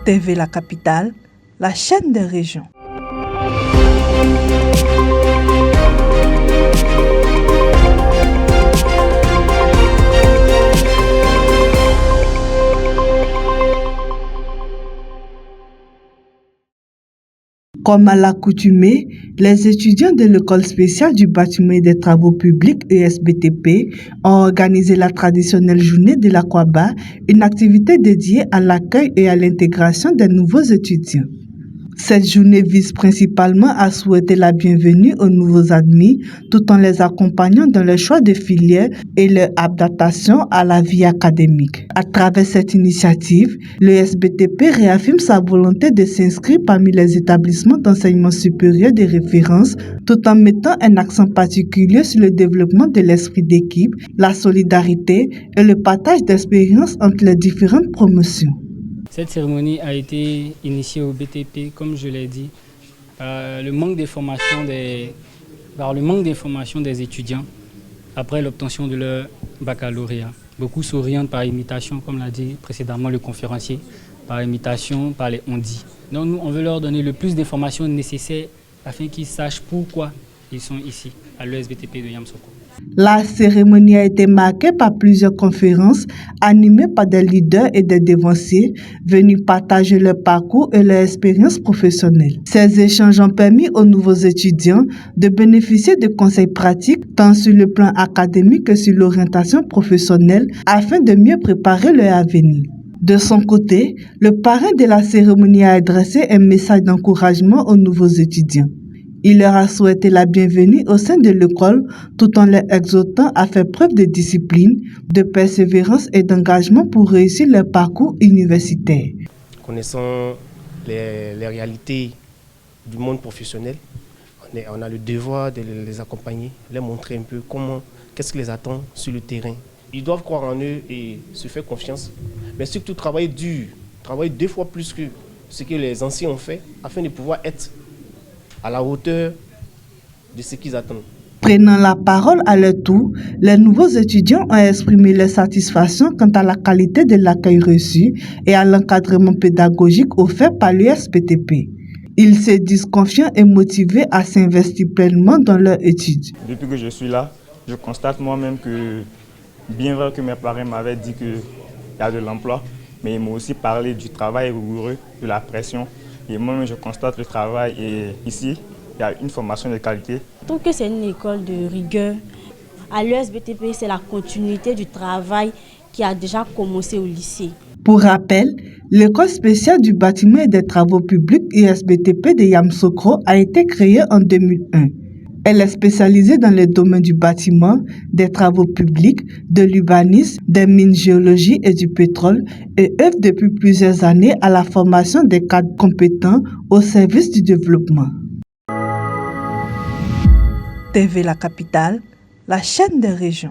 TV La Capitale, la chaîne des régions. Comme à l'accoutumée, les étudiants de l'école spéciale du bâtiment et des travaux publics ESBTP ont organisé la traditionnelle journée de l'Aquaba, une activité dédiée à l'accueil et à l'intégration des nouveaux étudiants. Cette journée vise principalement à souhaiter la bienvenue aux nouveaux admis tout en les accompagnant dans le choix de filières et leur adaptation à la vie académique. À travers cette initiative, le SBTP réaffirme sa volonté de s'inscrire parmi les établissements d'enseignement supérieur de référence tout en mettant un accent particulier sur le développement de l'esprit d'équipe, la solidarité et le partage d'expériences entre les différentes promotions. Cette cérémonie a été initiée au BTP, comme je l'ai dit, par le manque d'information des étudiants après l'obtention de leur baccalauréat. Beaucoup s'orientent par imitation, comme l'a dit précédemment le conférencier, par imitation, par les on-dit. Donc nous, on veut leur donner le plus d'informations nécessaires afin qu'ils sachent pourquoi ils sont ici, à l'ESBTP de Yamoussoukro. La cérémonie a été marquée par plusieurs conférences animées par des leaders et des devanciers venus partager leur parcours et leur expérience professionnelle. Ces échanges ont permis aux nouveaux étudiants de bénéficier de conseils pratiques tant sur le plan académique que sur l'orientation professionnelle afin de mieux préparer leur avenir. De son côté, le parrain de la cérémonie a adressé un message d'encouragement aux nouveaux étudiants. Il leur a souhaité la bienvenue au sein de l'école tout en les exhortant à faire preuve de discipline, de persévérance et d'engagement pour réussir leur parcours universitaire. Connaissant les réalités du monde professionnel, on a le devoir de les accompagner, les montrer un peu qu'est-ce qui les attend sur le terrain. Ils doivent croire en eux et se faire confiance, mais surtout travailler dur, travailler 2 fois plus que ce que les anciens ont fait afin de pouvoir être à la hauteur de ce qu'ils attendent. Prenant la parole à leur tour, les nouveaux étudiants ont exprimé leur satisfaction quant à la qualité de l'accueil reçu et à l'encadrement pédagogique offert par l'USBTP. Ils se disent confiants et motivés à s'investir pleinement dans leurs études. Depuis que je suis là, je constate moi-même que, bien vrai que mes parents m'avaient dit qu'il y a de l'emploi, mais ils m'ont aussi parlé du travail rigoureux, de la pression. Et moi-même, je constate le travail et ici, il y a une formation de qualité. Je trouve que c'est une école de rigueur. À l'ESBTP, c'est la continuité du travail qui a déjà commencé au lycée. Pour rappel, l'école spéciale du bâtiment et des travaux publics USBTP de Yamoussoukro a été créée en 2001. Elle est spécialisée dans les domaines du bâtiment, des travaux publics, de l'urbanisme, des mines géologie et du pétrole et œuvre depuis plusieurs années à la formation des cadres compétents au service du développement. TV La Capitale, la chaîne des régions.